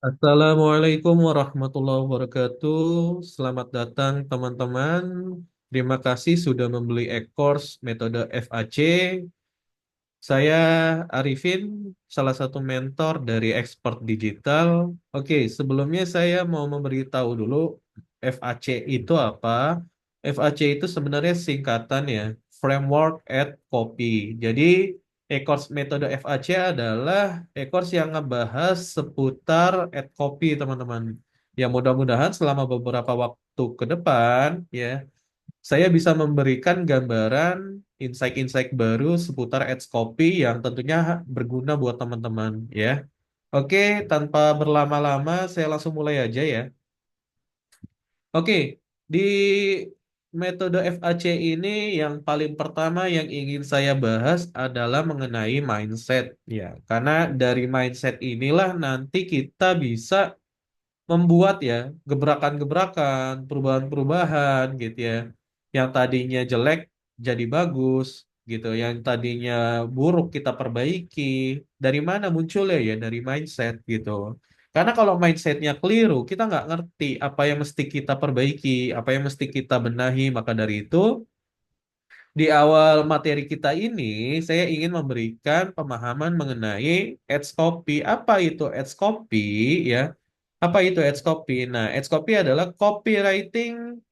Assalamualaikum warahmatullahi wabarakatuh. Selamat datang teman-teman. Terima kasih sudah membeli e-course metode FAC. Saya Arifin, salah satu mentor dari Expert Digital. Oke, sebelumnya saya mau memberitahu dulu FAC itu apa. FAC itu sebenarnya singkatan ya, Framework at Copy. Jadi, e-course metode FAC adalah e-course yang ngebahas seputar at copy, teman-teman. Ya, mudah-mudahan selama beberapa waktu ke depan, ya, saya bisa memberikan gambaran insight-insight baru seputar ads copy yang tentunya berguna buat teman-teman ya. Oke, tanpa berlama-lama saya langsung mulai aja ya. Oke, di metode FAC ini yang paling pertama yang ingin saya bahas adalah mengenai mindset ya. Karena dari mindset inilah nanti kita bisa membuat ya gebrakan-gebrakan, perubahan-perubahan gitu ya. Yang tadinya jelek jadi bagus gitu, yang tadinya buruk kita perbaiki. Dari mana munculnya ya? Dari mindset gitu. Karena kalau mindsetnya keliru, kita nggak ngerti apa yang mesti kita perbaiki, apa yang mesti kita benahi. Maka dari itu, di awal materi kita ini, saya ingin memberikan pemahaman mengenai ads copy. Apa itu ads copy ya? Apa itu ads copy? Nah, ads copy adalah copywriting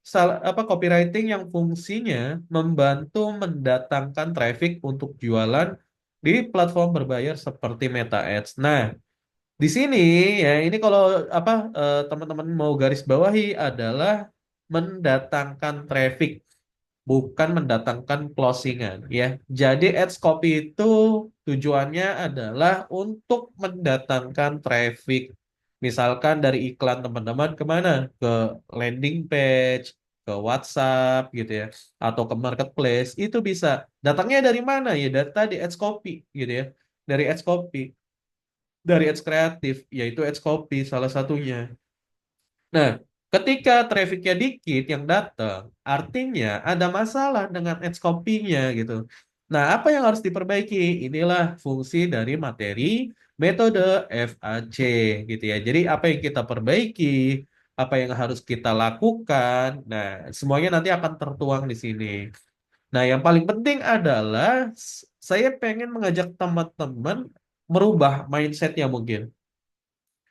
copywriting yang fungsinya membantu mendatangkan traffic untuk jualan di platform berbayar seperti Meta Ads. Nah, di sini ya ini kalau teman-teman mau garis bawahi adalah mendatangkan traffic, bukan mendatangkan closingan ya. Jadi ads copy itu tujuannya adalah untuk mendatangkan traffic. Misalkan dari iklan teman-teman kemana? Ke landing page, ke WhatsApp gitu ya, atau ke marketplace itu bisa. Datangnya dari mana ya? Data di ads copy gitu ya. Dari ads copy, dari ads kreatif, yaitu ads copy salah satunya. Nah, ketika trafficnya dikit yang datang, artinya ada masalah dengan ads copy-nya gitu. Nah, apa yang harus diperbaiki? Inilah fungsi dari materi metode FAC gitu ya. Jadi apa yang kita perbaiki, apa yang harus kita lakukan, nah semuanya nanti akan tertuang di sini. Nah, yang paling penting adalah saya pengen mengajak teman-teman merubah mindsetnya mungkin.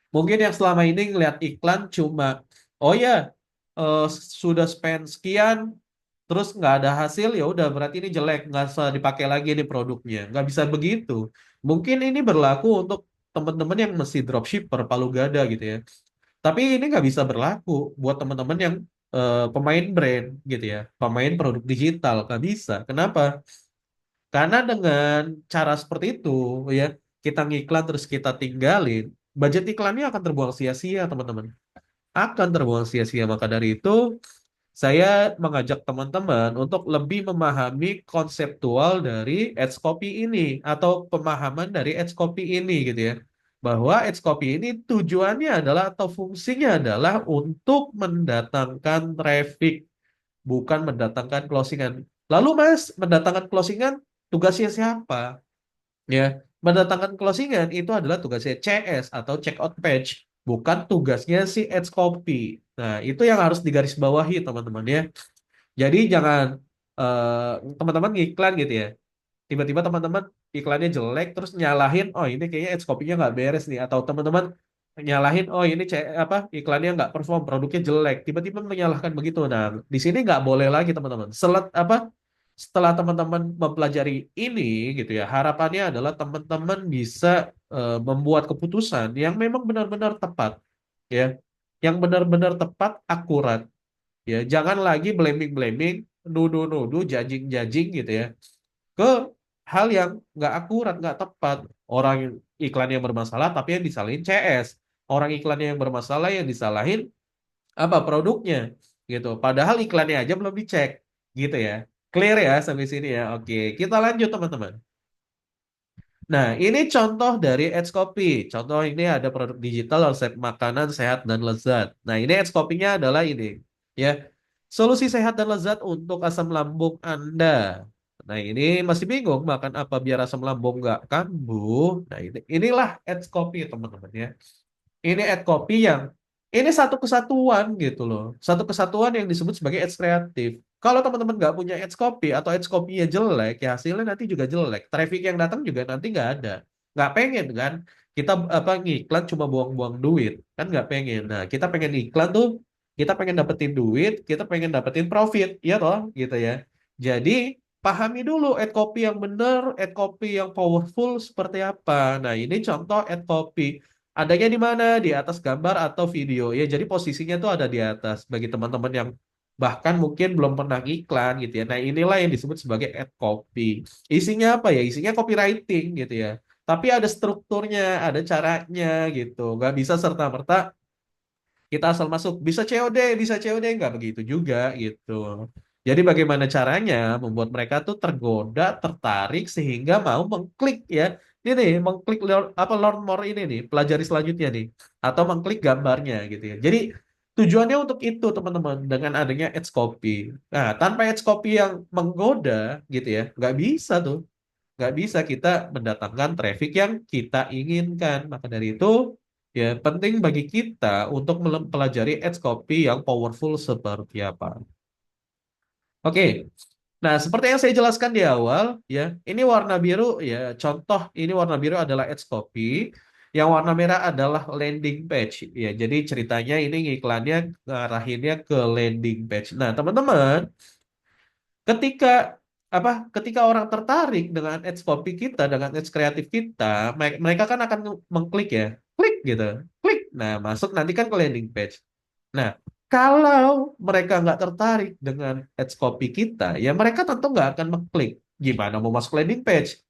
Mungkin yang selama ini ngeliat iklan cuma, oh ya, eh, sudah spend sekian, terus nggak ada hasil, ya udah berarti ini jelek, nggak usah dipakai lagi nih produknya. Nggak bisa begitu. Mungkin ini berlaku untuk teman-teman yang masih dropshipper, palu gada gitu ya. Tapi ini nggak bisa berlaku buat teman-teman yang pemain brand gitu ya, pemain produk digital, nggak bisa. Kenapa? Karena dengan cara seperti itu, ya, kita ngiklan terus kita tinggalin, budget iklannya akan terbuang sia-sia, teman-teman. Akan terbuang sia-sia. Maka dari itu, saya mengajak teman-teman untuk lebih memahami konseptual dari ads copy ini atau pemahaman dari ads copy ini gitu ya. Bahwa ads copy ini tujuannya adalah atau fungsinya adalah untuk mendatangkan traffic, bukan mendatangkan closingan. Lalu Mas, mendatangkan closingan tugasnya siapa? Ya, mendatangkan closingan itu adalah tugasnya CS atau check out page, bukan tugasnya si ads copy. Nah, itu yang harus digarisbawahi teman-teman ya. Jadi jangan teman-teman ngiklan gitu ya. Tiba-tiba teman-teman iklannya jelek terus nyalahin, oh ini kayaknya ads copy-nya nggak beres nih, atau teman-teman nyalahin, oh ini iklannya nggak perform, produknya jelek. Tiba-tiba menyalahkan begitu. Nah, di sini nggak boleh lagi teman-teman. Setelah teman-teman mempelajari ini gitu ya, harapannya adalah teman-teman bisa membuat keputusan yang memang benar-benar tepat ya, yang benar-benar tepat, akurat ya. Jangan lagi blaming-blaming, nuduh-nuduh, judging-judging gitu ya, ke hal yang nggak akurat, nggak tepat. Orang iklan yang bermasalah tapi yang disalahin CS. Orang iklannya yang bermasalah yang disalahin apa produknya gitu. Padahal iklannya aja belum dicek gitu ya. Clear ya sampai sini ya. Oke, kita lanjut teman-teman. Nah, ini contoh dari ads copy. Contoh ini ada produk digital resep makanan sehat dan lezat. Nah, ini ads copy-nya adalah ini ya. Solusi sehat dan lezat untuk asam lambung Anda. Nah, ini masih bingung makan apa biar asam lambung nggak kambuh. Nah, inilah ads copy teman-teman ya. Ini ad copy yang ini satu kesatuan gitu loh. Satu kesatuan yang disebut sebagai ads kreatif. Kalau teman-teman nggak punya ads copy atau ads copy-nya jelek, ya hasilnya nanti juga jelek. Traffic yang datang juga nanti nggak ada. Nggak pengen kan? Kita apa ngiklan cuma buang-buang duit kan nggak pengen. Nah kita pengen iklan tuh, kita pengen dapetin duit, kita pengen dapetin profit, ya toh gitu ya. Jadi pahami dulu ad copy yang benar, ad copy yang powerful seperti apa. Nah ini contoh ad copy. Adanya di mana? Di atas gambar atau video. Ya, jadi posisinya tuh ada di atas. Bagi teman-teman yang bahkan mungkin belum pernah iklan gitu ya. Nah, inilah yang disebut sebagai ad copy. Isinya apa ya? Isinya copywriting gitu ya. Tapi ada strukturnya, ada caranya gitu. Nggak bisa serta-merta kita asal masuk. Bisa COD, nggak begitu juga gitu. Jadi bagaimana caranya membuat mereka tuh tergoda, tertarik sehingga mau mengklik ya. Ini nih, mengklik apa learn more ini nih, pelajari selanjutnya nih, atau mengklik gambarnya gitu ya. Jadi tujuannya untuk itu teman-teman dengan adanya ads copy. Nah, tanpa ads copy yang menggoda gitu ya, nggak bisa tuh, nggak bisa kita mendatangkan traffic yang kita inginkan. Maka dari itu, ya penting bagi kita untuk mempelajari ads copy yang powerful seperti apa. Oke, nah seperti yang saya jelaskan di awal, ya ini warna biru ya. Contoh ini warna biru adalah ads copy, yang warna merah adalah landing page. Ya, jadi ceritanya ini iklannya ngarahinnya ke landing page. Nah, teman-teman, ketika ketika orang tertarik dengan ads copy kita, dengan ads kreatif kita, mereka kan akan mengklik ya, klik gitu, klik. Nah, masuk nanti kan ke landing page. Nah, kalau mereka nggak tertarik dengan ads copy kita, ya mereka tentu nggak akan mengklik. Gimana mau masuk landing page?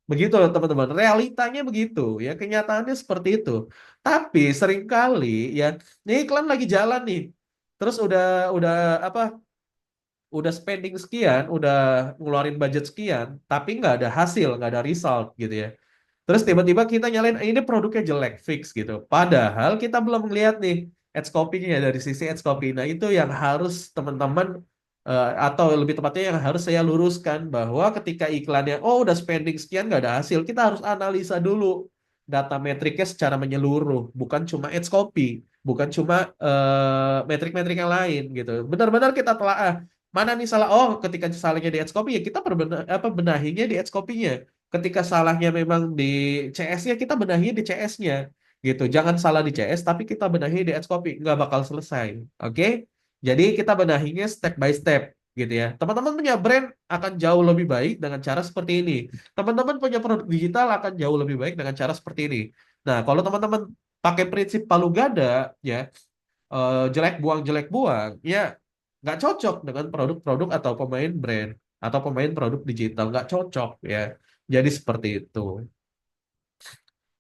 Begitu loh teman-teman. Realitanya begitu ya, kenyataannya seperti itu. Tapi seringkali ya, ini iklan lagi jalan nih. Terus udah apa? Udah spending sekian, udah ngeluarin budget sekian, tapi nggak ada hasil, nggak ada result gitu ya. Terus tiba-tiba kita nyalain ini produknya jelek fix gitu. Padahal kita belum ngeliat nih ads copy-nya dari sisi ads copy. Nah, itu yang harus teman-teman atau lebih tepatnya yang harus saya luruskan bahwa ketika iklannya oh udah spending sekian nggak ada hasil, kita harus analisa dulu data metriknya secara menyeluruh, bukan cuma ads copy, bukan cuma metrik-metrik yang lain gitu. Benar-benar kita telaah mana nih salah. Oh, ketika salahnya di ads copy ya kita benahinya di ads copy-nya. Ketika salahnya memang di CS-nya, kita benahi di CS-nya. Gitu. Jangan salah di CS, tapi kita benahi di ads copy. Nggak bakal selesai. Oke? Jadi kita benahinya step by step. Gitu ya. Teman-teman punya brand akan jauh lebih baik dengan cara seperti ini. Teman-teman punya produk digital akan jauh lebih baik dengan cara seperti ini. Nah, kalau teman-teman pakai prinsip palu gada, ya, jelek buang, ya nggak cocok dengan produk-produk atau pemain brand atau pemain produk digital, nggak cocok ya. Jadi seperti itu.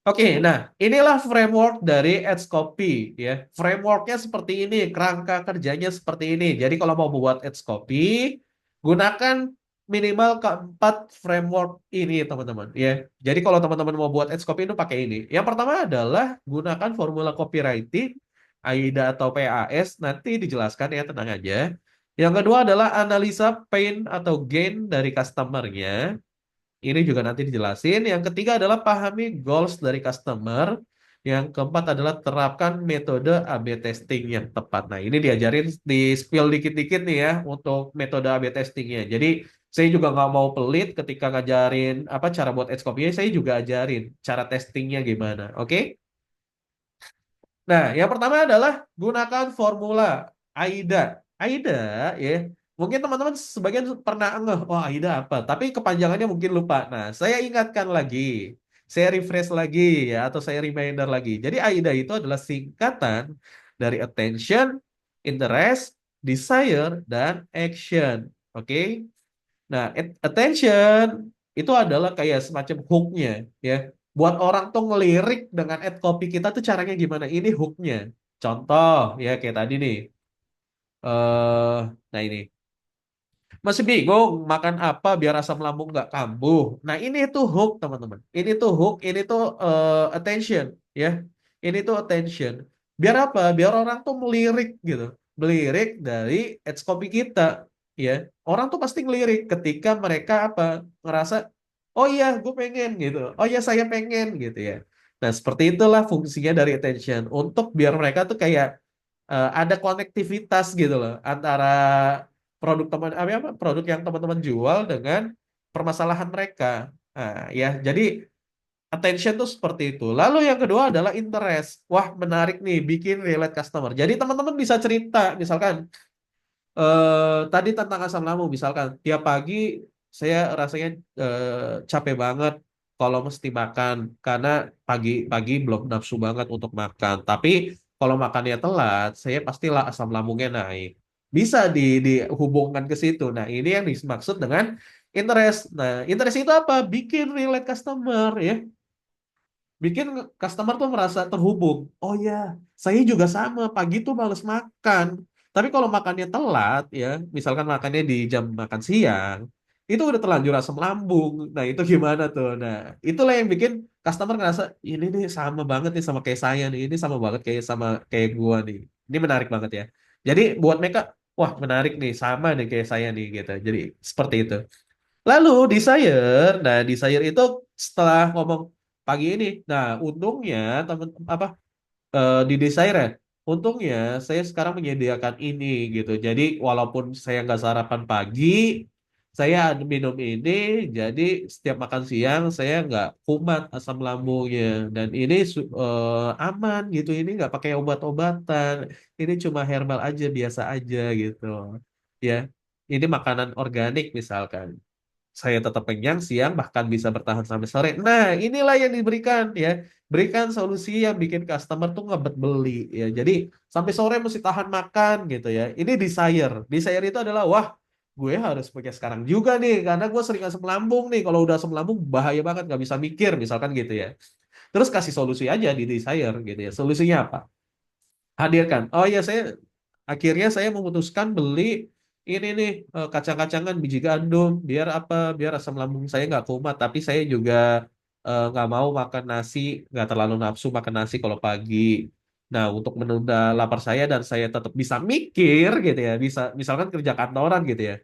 Oke, nah inilah framework dari Ads Copy ya. Frameworknya seperti ini, kerangka kerjanya seperti ini. Jadi kalau mau buat Ads Copy, gunakan minimal keempat framework ini teman-teman ya. Jadi kalau teman-teman mau buat Ads Copy itu pakai ini. Yang pertama adalah gunakan formula copywriting, AIDA atau PAS, nanti dijelaskan ya tenang aja. Yang kedua adalah analisa pain atau gain dari customernya. Ini juga nanti dijelasin. Yang ketiga adalah pahami goals dari customer. Yang keempat adalah terapkan metode A/B testing yang tepat. Nah, ini diajarin di spill dikit-dikit nih ya untuk metode A/B testingnya. Jadi saya juga nggak mau pelit ketika ngajarin apa cara buat ads copy. Saya juga ajarin cara testingnya gimana. Oke? Nah, yang pertama adalah gunakan formula AIDA. AIDA ya, mungkin teman-teman sebagian pernah ngeh, oh AIDA apa? Tapi kepanjangannya mungkin lupa. Nah, saya ingatkan lagi, saya refresh lagi ya, atau saya reminder lagi. Jadi AIDA itu adalah singkatan dari attention, interest, desire, dan action. Oke? Nah, attention itu adalah kayak semacam hooknya, ya. Buat orang tuh ngelirik dengan ad copy kita tuh caranya gimana? Ini hooknya. Contoh, ya kayak tadi nih. Nah ini. Masih bingung makan apa biar asam lambung nggak kambuh. Nah ini tuh hook teman-teman. Ini tuh hook, ini tuh attention, ya. Ini tuh attention. Biar apa? Biar orang tuh melirik gitu. Melirik dari ads copy kita, ya. Orang tuh pasti ngelirik ketika mereka ngerasa, oh iya gue pengen gitu. Oh iya saya pengen gitu ya. Nah, seperti itulah fungsinya dari attention untuk biar mereka tuh kayak ada konektivitas gitu loh antara produk teman apa produk yang teman-teman jual dengan permasalahan mereka. Nah, ya, jadi attention tuh seperti itu. Lalu yang kedua adalah interest. Wah, menarik nih, bikin relate customer. Jadi teman-teman bisa cerita, misalkan tadi tentang asam lambung, misalkan tiap pagi saya rasanya capek banget kalau mesti makan karena pagi-pagi belum nafsu banget untuk makan. Tapi kalau makannya telat, saya pastilah asam lambungnya naik. Bisa dihubungkan ke situ. Nah, ini yang dimaksud dengan interest. Nah, interest itu apa? Bikin relate customer ya, bikin customer tuh merasa terhubung. Oh ya, saya juga sama, pagi tuh males makan. Tapi kalau makannya telat ya, misalkan makannya di jam makan siang, itu udah terlanjur asam lambung. Nah, itu gimana tuh? Nah, itulah yang bikin customer ngerasa ini nih sama banget nih sama kayak saya nih. Ini sama banget kayak sama kayak gua nih. Ini menarik banget ya. Jadi buat mereka, wah menarik nih, sama nih kayak saya nih gitu. Jadi seperti itu. Lalu desire, nah desire itu setelah ngomong pagi ini, nah untungnya temen apa di desire ya, untungnya saya sekarang menyediakan ini gitu. Jadi walaupun saya nggak sarapan pagi, saya ada minum ini, jadi setiap makan siang saya nggak kumat asam lambungnya dan ini aman gitu. Ini nggak pakai obat-obatan, ini cuma herbal aja biasa aja gitu, ya. Ini makanan organik misalkan saya tetap kenyang siang bahkan bisa bertahan sampai sore. Nah, inilah yang diberikan ya. Berikan solusi yang bikin customer tuh ngebet beli ya. Jadi sampai sore mesti tahan makan gitu ya. Ini desire. Desire itu adalah wah, gue harus punya sekarang juga nih karena gue sering asam lambung nih. Kalau udah asam lambung bahaya banget nggak bisa mikir misalkan gitu ya. Terus kasih solusi aja di desire gitu ya. Solusinya apa? Hadirkan. Oh ya, saya akhirnya saya memutuskan beli ini nih kacang-kacangan biji gandum biar apa? Biar asam lambung saya nggak kumat. Tapi saya juga nggak mau makan nasi, nggak terlalu nafsu makan nasi kalau pagi. Nah, untuk menunda lapar saya dan saya tetap bisa mikir gitu ya, bisa misalkan kerja kantoran gitu ya.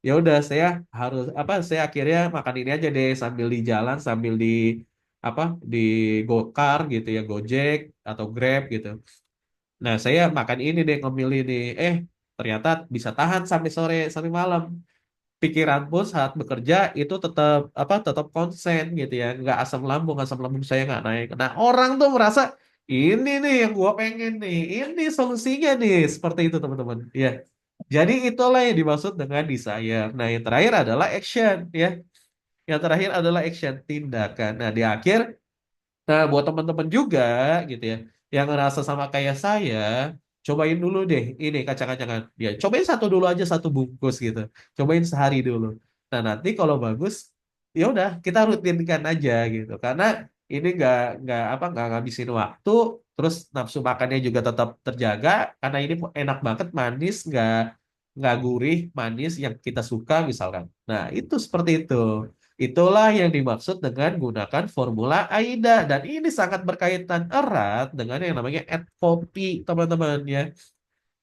Ya udah, saya harus apa? Saya akhirnya makan ini aja deh sambil di jalan, sambil di apa? Di Gokar gitu ya, Gojek atau Grab gitu. Nah, saya makan ini deh, ngemil ini. Ternyata bisa tahan sampai sore, sampai malam. Pikiran pun saat bekerja itu tetap apa? Tetap konsen gitu ya, nggak asam lambung saya nggak naik. Nah, orang tuh merasa ini nih yang gua pengen nih, ini solusinya nih, seperti itu teman-teman. Ya, jadi itulah yang dimaksud dengan desire. Nah, yang terakhir adalah action ya. Yang terakhir adalah action tindakan. Nah, di akhir nah, buat teman-teman juga gitu ya, yang ngerasa sama kayak saya, cobain dulu deh ini kacang-kacangan. Ya, cobain satu dulu aja satu bungkus gitu. Cobain sehari dulu. Nah, nanti kalau bagus, ya udah kita rutinkan aja gitu. Karena ini nggak ngabisin waktu, terus nafsu makannya juga tetap terjaga karena ini enak banget, manis, nggak gurih, manis yang kita suka misalkan. Nah, itu seperti itu. Itulah yang dimaksud dengan gunakan formula AIDA dan ini sangat berkaitan erat dengan yang namanya add copy, teman-teman ya.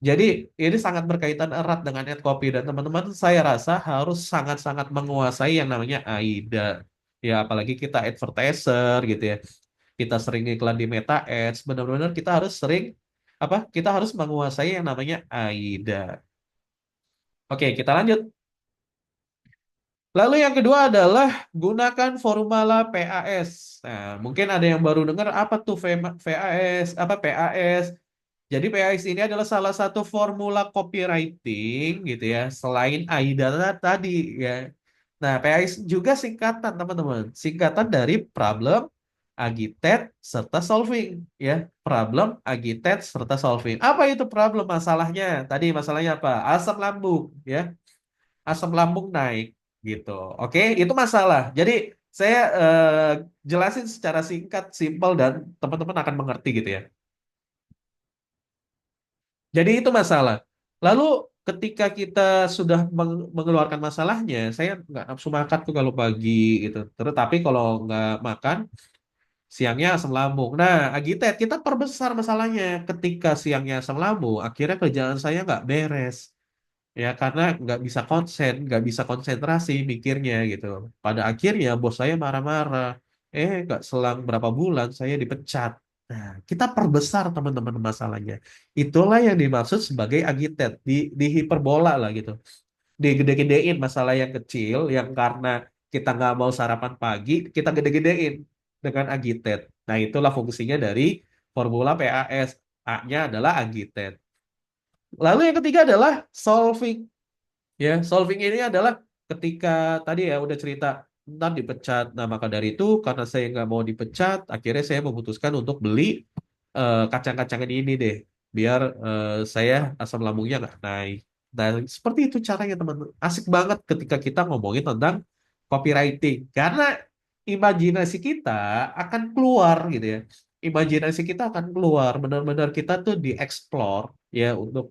Jadi ini sangat berkaitan erat dengan add copy dan teman-teman saya rasa harus sangat-sangat menguasai yang namanya AIDA. Ya, apalagi kita advertiser gitu ya. Kita sering iklan di Meta Ads, benar-benar kita harus sering apa? Kita harus menguasai yang namanya AIDA. Oke, kita lanjut. Lalu yang kedua adalah gunakan formula PAS. Nah, mungkin ada yang baru dengar apa tuh VAS, apa PAS. Jadi PAS ini adalah salah satu formula copywriting gitu ya, selain AIDA tadi ya. Nah, PAS juga singkatan teman-teman, singkatan dari problem, agitate, serta solving ya. Problem, agitate, serta solving. Apa itu problem masalahnya? Tadi masalahnya apa? Asam lambung ya, asam lambung naik gitu. Oke, itu masalah. Jadi saya jelasin secara singkat, simpel dan teman-teman akan mengerti gitu ya. Jadi itu masalah. Lalu ketika kita sudah mengeluarkan masalahnya, saya nggak nafsu makan tuh kalau pagi gitu. Terus tapi kalau nggak makan siangnya asam lambung. Nah, agitate kita perbesar masalahnya. Ketika siangnya asam lambung, akhirnya kerjaan saya nggak beres. Ya karena nggak bisa konsentrasi mikirnya gitu. Pada akhirnya bos saya marah-marah. Nggak selang berapa bulan saya dipecat. Nah, kita perbesar teman-teman masalahnya. Itulah yang dimaksud sebagai agitate, di hiperbola lah gitu. Digede-gedein masalah yang kecil, yang karena kita nggak mau sarapan pagi, kita gede-gedein dengan agitate. Nah, itulah fungsinya dari formula PAS. A-nya adalah agitate. Lalu yang ketiga adalah solving. Ya, solving ini adalah ketika tadi ya udah cerita ntar dipecat. Nah, maka dari itu karena saya nggak mau dipecat, akhirnya saya memutuskan untuk beli kacang-kacangan ini deh, biar saya asam lambungnya nggak naik. Dan seperti itu caranya teman-teman. Asik banget ketika kita ngomongin tentang copywriting, karena imajinasi kita akan keluar gitu ya. Imajinasi kita akan keluar, benar-benar kita tuh dieksplor ya untuk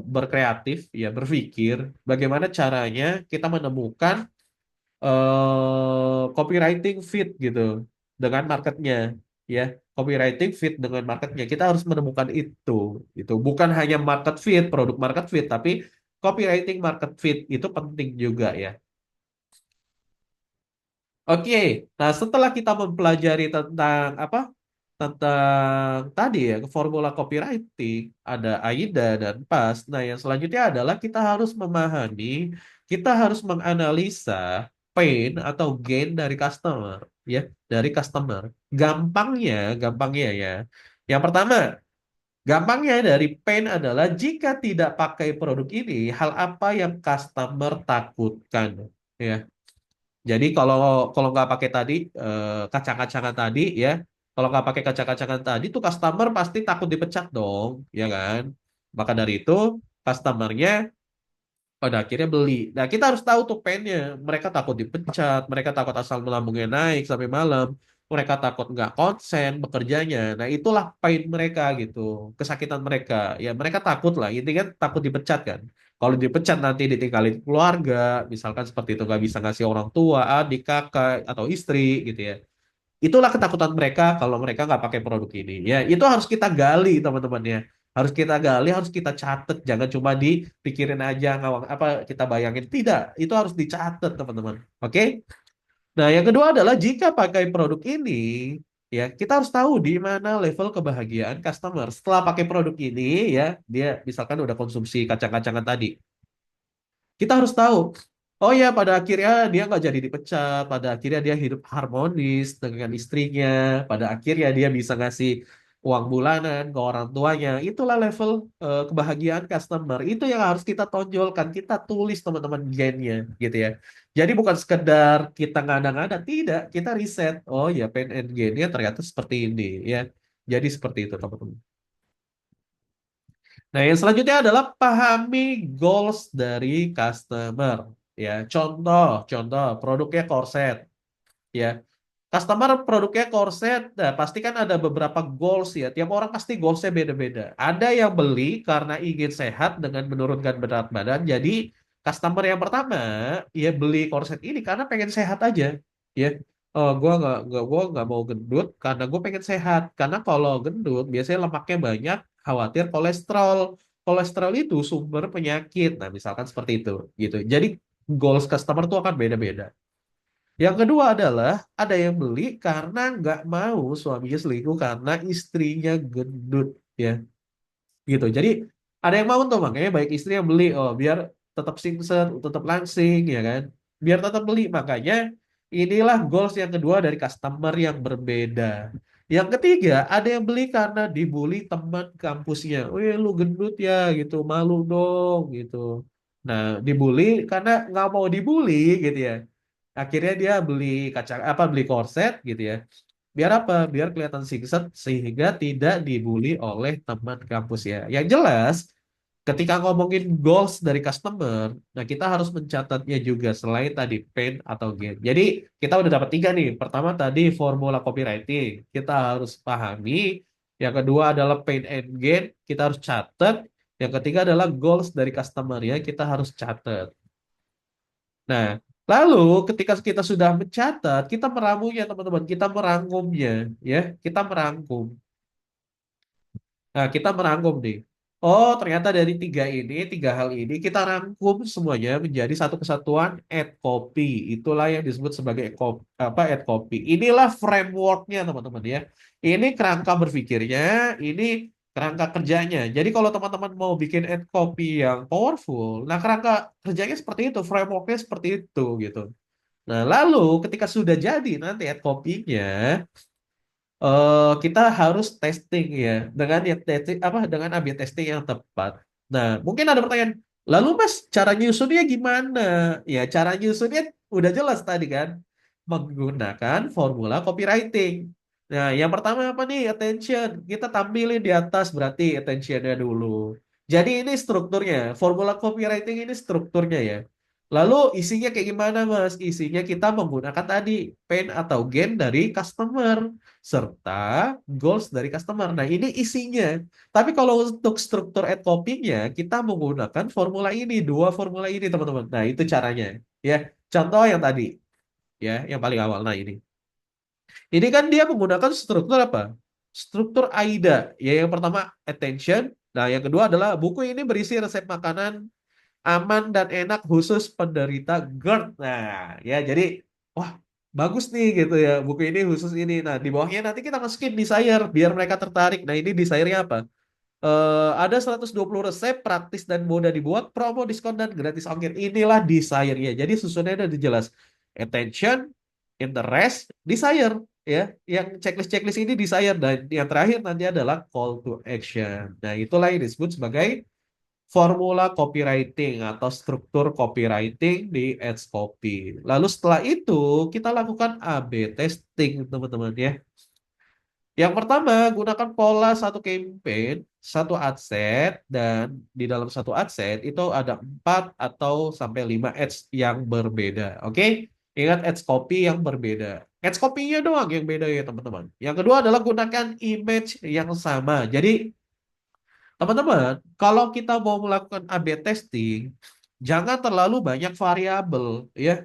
berkreatif ya, berpikir bagaimana caranya kita menemukan copywriting fit gitu dengan marketnya ya. Copywriting fit dengan marketnya, kita harus menemukan itu bukan hanya market fit, produk market fit, tapi copywriting market fit itu penting juga ya. Oke, nah setelah kita mempelajari tentang tadi ya formula copywriting, ada AIDA dan PAS. Nah, yang selanjutnya adalah kita harus memahami, kita harus menganalisa pain atau gain dari customer, ya, dari customer. Gampangnya ya. Yang pertama, gampangnya dari pain adalah jika tidak pakai produk ini, hal apa yang customer takutkan, ya. Jadi kalau kalau nggak pakai tadi kacang-kacangan tadi ya, kalau nggak pakai kacang-kacangan tadi tuh customer pasti takut dipecat dong, ya kan? Maka dari itu customernya pada akhirnya beli. Nah, kita harus tahu tuh painnya. Mereka takut dipecat, mereka takut asal lambungnya naik sampai malam, mereka takut nggak konsen bekerjanya. Nah, itulah pain mereka gitu, kesakitan mereka. Ya, mereka takut lah. Intinya takut dipecat kan. Kalau dipecat nanti ditinggalin keluarga, misalkan seperti itu nggak bisa ngasih orang tua, adik, kakak, atau istri gitu ya. Itulah ketakutan mereka kalau mereka nggak pakai produk ini. Ya, itu harus kita gali teman-teman ya. Harus kita gali, harus kita catat. Jangan cuma dipikirin aja ngawang apa kita bayangin. Tidak, itu harus dicatat teman-teman. Oke? Nah, yang kedua adalah jika pakai produk ini, ya kita harus tahu di mana level kebahagiaan customer. Setelah pakai produk ini, ya dia misalkan udah konsumsi kacang-kacangan tadi. Kita harus tahu, oh ya pada akhirnya dia nggak jadi dipecat, pada akhirnya dia hidup harmonis dengan istrinya, pada akhirnya dia bisa ngasih uang bulanan ke orang tuanya. Itulah level kebahagiaan customer. Itu yang harus kita tonjolkan, kita tulis teman-teman gennya gitu ya. Jadi bukan sekedar kita ngada-ngada, tidak, kita riset. Oh ya, pain and gainnya ternyata seperti ini ya. Jadi seperti itu teman-teman. Nah, yang selanjutnya adalah pahami goals dari customer. Ya, contoh produknya korset. Ya, customer produknya korset, nah, pasti kan ada beberapa goals ya. Tiap orang pasti goalsnya beda-beda. Ada yang beli karena ingin sehat dengan menurunkan berat badan. Jadi, customer yang pertama, ya beli korset ini karena pengen sehat aja. Ya, oh, gua nggak mau gendut karena gue pengen sehat. Karena kalau gendut, biasanya lemaknya banyak, khawatir kolesterol. Kolesterol itu sumber penyakit. Nah, misalkan seperti itu, gitu. Jadi, goals customer tuh akan beda-beda. Yang kedua adalah ada yang beli karena nggak mau suaminya selingkuh karena istrinya gendut, ya, gitu. Jadi ada yang mau tuh, makanya baik istri yang beli, oh biar tetap singset, tetap langsing, ya kan, biar tetap beli. Makanya inilah goals yang kedua dari customer yang berbeda. Yang ketiga ada yang beli karena dibully teman kampusnya, weh lu gendut ya gitu, malu dong gitu. Nah, dibully karena nggak mau dibully gitu ya. Akhirnya dia beli korset gitu ya. Biar apa? Biar kelihatan singset sehingga tidak dibully oleh teman kampus ya. Yang jelas, ketika ngomongin goals dari customer, nah kita harus mencatatnya juga selain tadi pain atau gain. Jadi kita udah dapat tiga nih. Pertama tadi formula copywriting, kita harus pahami. Yang kedua adalah pain and gain, kita harus catat. Yang ketiga adalah goals dari customer ya, kita harus catat. Nah, lalu ketika kita sudah mencatat, kita meramunya teman-teman, kita merangkumnya, ya, kita merangkum. Nah, kita merangkum nih. Oh, ternyata dari tiga hal ini kita rangkum semuanya menjadi satu kesatuan add copy. Itulah yang disebut sebagai add copy. Inilah frameworknya teman-teman ya. Ini kerangka berpikirnya, ini kerangka kerjanya. Jadi kalau teman-teman mau bikin add copy yang powerful, nah kerangka kerjanya seperti itu, frameworknya seperti itu gitu. Nah, lalu ketika sudah jadi nanti add copy-nya, kita harus testing ya dengan yang testing apa dengan A/B testing yang tepat. Nah, mungkin ada pertanyaan, lalu Mas cara nyusunnya gimana? Ya, cara nyusunnya udah jelas tadi kan, menggunakan formula copywriting. Nah, yang pertama apa nih? Attention. Kita tampilin di atas berarti attentionnya dulu. Jadi ini strukturnya, formula copywriting ini strukturnya ya. Lalu isinya kayak gimana Mas? Isinya kita menggunakan tadi pain atau gain dari customer serta goals dari customer. Nah, ini isinya. Tapi kalau untuk struktur ad copy-nya, kita menggunakan formula ini, dua formula ini, teman-teman. Nah, itu caranya. Ya, contoh yang tadi, ya, yang paling awal. Nah, ini. Ini kan dia menggunakan struktur apa? Struktur AIDA. Ya, yang pertama attention. Nah, yang kedua adalah buku ini berisi resep makanan aman dan enak khusus penderita GERD. Nah, ya jadi wah bagus nih gitu ya buku ini khusus ini. Nah, di bawahnya nanti kita masukin desire biar mereka tertarik. Nah, ini desire-nya apa? Ada 120 resep praktis dan mudah dibuat, promo, diskon dan gratis ongkir. Inilah desire-nya. Jadi susunnya udah jelas. Attention, interest, desire ya. Yang checklist-checklist ini desire dan yang terakhir nanti adalah call to action. Nah, itulah yang disebut sebagai formula copywriting atau struktur copywriting di Ads Copy. Lalu setelah itu kita lakukan A/B testing teman-teman ya. Yang pertama gunakan pola satu campaign, satu ad set dan di dalam satu ad set itu ada 4 atau sampai 5 ads yang berbeda. Oke? Ingat ads copy yang berbeda. Ads copy-nya doang yang beda ya teman-teman. Yang kedua adalah gunakan image yang sama. Jadi teman-teman, kalau kita mau melakukan A/B testing, jangan terlalu banyak variabel, ya,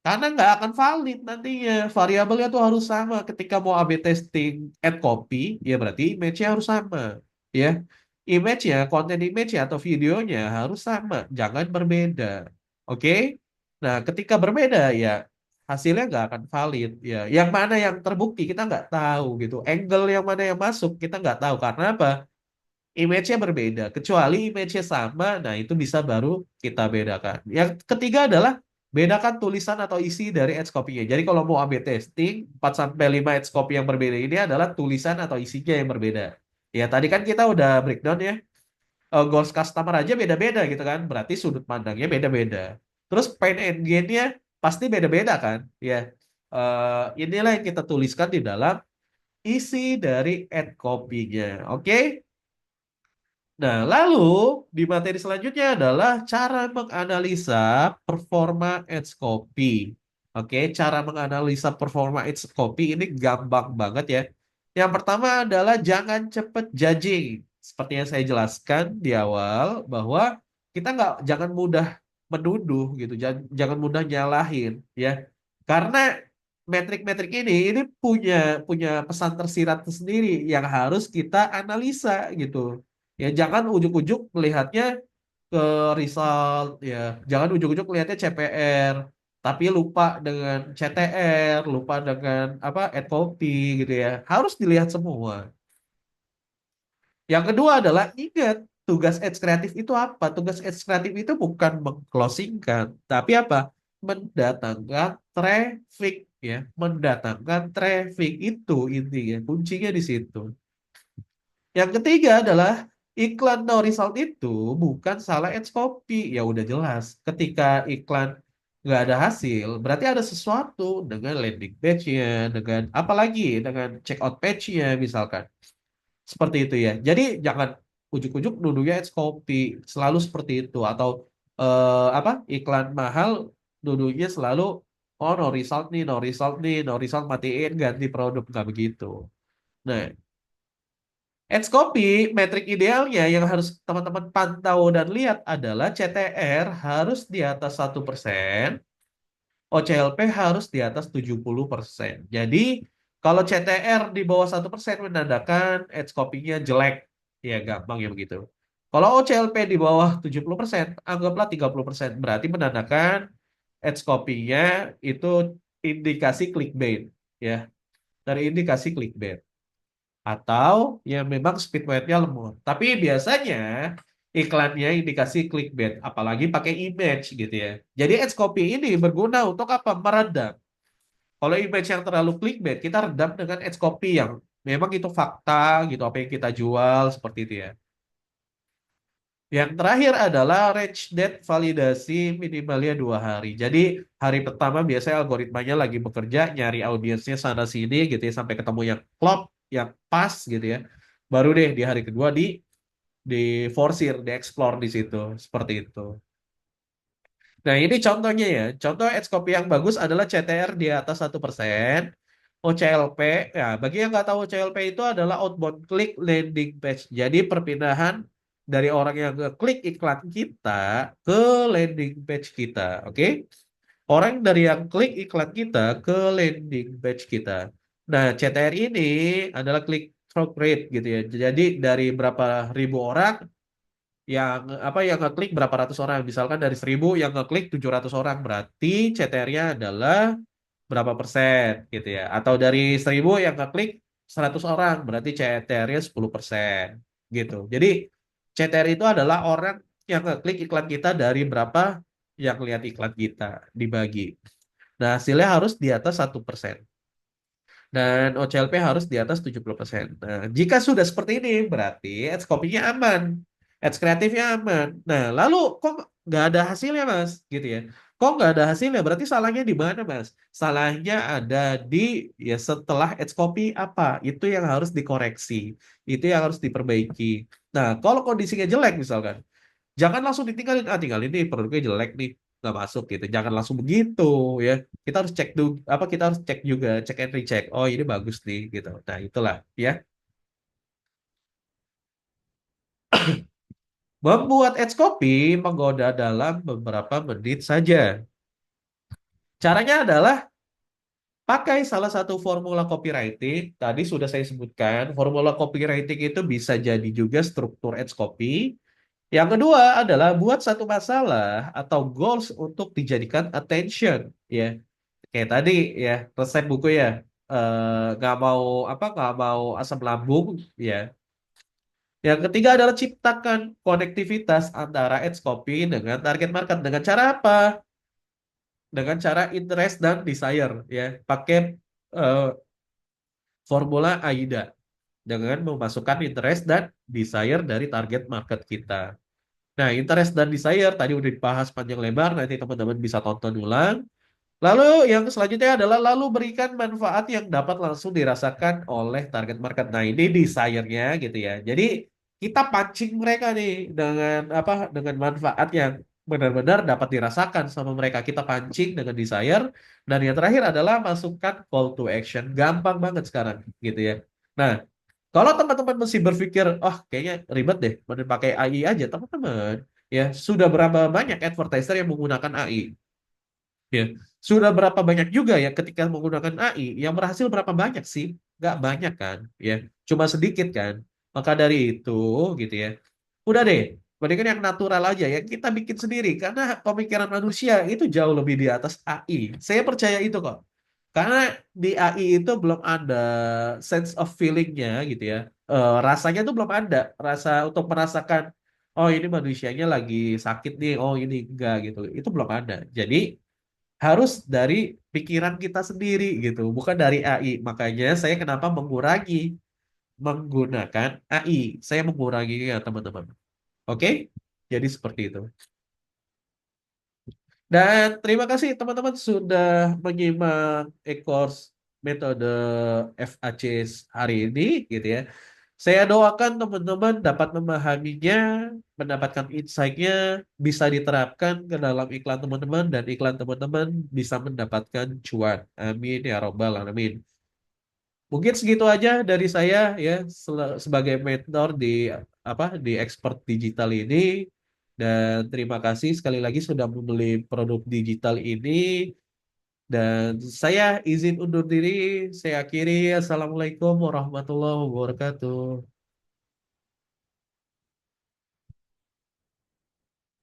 karena nggak akan valid nantinya. Variabelnya tuh harus sama. Ketika mau A/B testing add copy, ya berarti image-nya harus sama, ya. Image-nya, konten image-nya atau videonya harus sama, jangan berbeda. Oke? Nah, ketika berbeda, ya hasilnya nggak akan valid, ya. Yang mana yang terbukti kita nggak tahu gitu. Angle yang mana yang masuk kita nggak tahu karena apa? Image-nya berbeda. Kecuali image-nya sama, nah itu bisa baru kita bedakan. Yang ketiga adalah bedakan tulisan atau isi dari ads copy-nya. Jadi kalau mau A/B testing, 4 sampai 5 ads copy yang berbeda ini adalah tulisan atau isinya yang berbeda. Ya, tadi kan kita udah breakdown ya. Goals customer aja beda-beda gitu kan. Berarti sudut pandangnya beda-beda. Terus pain and gain-nya pasti beda-beda kan. Ya. Inilah yang kita tuliskan di dalam isi dari ad copy-nya. Oke? Nah, lalu di materi selanjutnya adalah cara menganalisa performa ads copy. Oke, cara menganalisa performa ads copy ini gampang banget ya. Yang pertama adalah jangan cepet judging. Seperti yang saya jelaskan di awal bahwa kita jangan mudah menuduh gitu, jangan mudah nyalahin ya. Karena metrik-metrik ini punya punya pesan tersirat sendiri yang harus kita analisa gitu. Ya jangan ujuk-ujuk melihatnya ke result ya. Jangan ujuk-ujuk melihatnya CPR, tapi lupa dengan CTR, lupa dengan apa ad copy gitu ya. Harus dilihat semua. Yang kedua adalah ingat tugas ads kreatif itu apa? Tugas ads kreatif itu bukan mengclosingkan, tapi apa? Mendatangkan traffic ya, mendatangkan traffic itu intinya, kuncinya di situ. Yang ketiga adalah iklan no result itu bukan salah ads copy. Ya udah jelas. Ketika iklan nggak ada hasil, berarti ada sesuatu dengan landing page-nya, dengan apalagi dengan checkout page-nya misalkan. Seperti itu ya. Jadi jangan ujuk-ujuk nuduhnya ads copy. Selalu seperti itu. Atau apa iklan mahal nuduhnya selalu oh no result nih, no result nih, no result matiin ganti produk. Nggak begitu. Nah, Edge copy, metrik idealnya yang harus teman-teman pantau dan lihat adalah CTR harus di atas 1%, OCLP harus di atas 70%. Jadi, kalau CTR di bawah 1% menandakan edge copy-nya jelek. Ya, gampang ya begitu. Kalau OCLP di bawah 70%, anggaplah 30%. Berarti menandakan ads copy-nya itu indikasi clickbait. Ya, dari indikasi clickbait. Atau yang memang speed weight-nya lemot. Tapi biasanya iklannya indikasi clickbait, apalagi pakai image gitu ya. Jadi ads copy ini berguna untuk apa? Meredam. Kalau image yang terlalu clickbait, kita redam dengan ads copy yang memang itu fakta gitu, apa yang kita jual seperti itu ya. Yang terakhir adalah range date validasi minimalnya 2 hari. Jadi hari pertama biasanya algoritmanya lagi bekerja, nyari audiensnya sana sini gitu ya, sampai ketemu yang klop, yang pas gitu ya. Baru deh di hari kedua di forsir, di explore di situ, seperti itu. Nah, ini contohnya ya. Contoh ads copy yang bagus adalah CTR di atas 1%. OCLP, ya bagi yang nggak tahu OCLP itu adalah outbound click landing page. Jadi perpindahan dari orang yang ngeklik iklan kita ke landing page kita. Oke? Orang dari yang klik iklan kita ke landing page kita. Nah, CTR ini adalah click through rate gitu ya. Jadi dari berapa ribu orang yang yang ngeklik berapa ratus orang, misalkan dari 1.000 yang ngeklik 700 orang, berarti CTR-nya adalah berapa persen gitu ya, atau dari 1.000 yang ngeklik 100 orang, berarti CTR-nya 10% gitu. Jadi CTR itu adalah orang yang ngeklik iklan kita dari berapa yang lihat iklan kita dibagi. Nah, hasilnya harus di atas 1%. Dan OCLP harus di atas 70%. Nah, jika sudah seperti ini, berarti ads copy-nya aman. Ads kreatifnya aman. Nah, lalu kok nggak ada hasilnya, Mas? Gitu ya. Kok nggak ada hasilnya? Berarti salahnya di mana, Mas? Salahnya ada di, ya setelah ads copy apa? Itu yang harus dikoreksi. Itu yang harus diperbaiki. Nah, kalau kondisinya jelek misalkan, jangan langsung ditinggalin, tinggalin nih produknya jelek nih, nggak masuk gitu, jangan langsung begitu ya. Kita harus cek dulu, kita harus cek juga, cek and recheck, oh ini bagus nih gitu. Nah itulah ya, membuat ads copy menggoda dalam beberapa menit saja. Caranya adalah pakai salah satu formula copywriting. Tadi sudah saya sebutkan, formula copywriting itu bisa jadi juga struktur ads copy. Yang kedua adalah buat satu masalah atau goals untuk dijadikan attention, ya. Kayak tadi ya, resep buku ya, nggak mau nggak mau asam lambung, ya. Yang ketiga adalah ciptakan konektivitas antara ads copy dengan target market dengan cara apa? Dengan cara interest dan desire, ya. Pakai eh, formula AIDA dengan memasukkan interest dan desire dari target market kita. Nah, interest dan desire tadi udah dibahas panjang lebar, nanti teman-teman bisa tonton ulang. Lalu yang selanjutnya adalah lalu berikan manfaat yang dapat langsung dirasakan oleh target market. Nah, ini desire-nya gitu ya. Jadi kita pancing mereka nih dengan dengan manfaat yang benar-benar dapat dirasakan sama mereka. Kita pancing dengan desire, dan yang terakhir adalah masukkan call to action. Gampang banget sekarang gitu ya. Nah, kalau teman-teman masih berpikir, oh kayaknya ribet deh, mending pakai AI aja, teman-teman. Ya, sudah berapa banyak advertiser yang menggunakan AI? Ya, sudah berapa banyak juga ya ketika menggunakan AI yang berhasil berapa banyak sih? Nggak banyak kan, ya, cuma sedikit kan. Maka dari itu, gitu ya. Udah deh, mendingan yang natural aja ya kita bikin sendiri karena pemikiran manusia itu jauh lebih di atas AI. Saya percaya itu kok. Karena di AI itu belum ada sense of feelingnya gitu ya. Rasanya tuh belum ada. Rasa untuk merasakan, oh ini manusianya lagi sakit nih, oh ini enggak gitu. Itu belum ada. Jadi harus dari pikiran kita sendiri gitu, bukan dari AI. Makanya saya kenapa mengurangi menggunakan AI. Saya menguranginya teman-teman. Oke? Jadi seperti itu. Dan terima kasih teman-teman sudah menyimak e-course metode FAC hari ini gitu ya. Saya doakan teman-teman dapat memahaminya, mendapatkan insight-nya, bisa diterapkan ke dalam iklan teman-teman, dan iklan teman-teman bisa mendapatkan cuan. Amin ya robbal alamin. Mungkin segitu aja dari saya ya, sebagai mentor di di expert digital ini. Dan terima kasih sekali lagi sudah membeli produk digital ini. Dan saya izin undur diri. Saya akhiri. Assalamualaikum warahmatullahi wabarakatuh.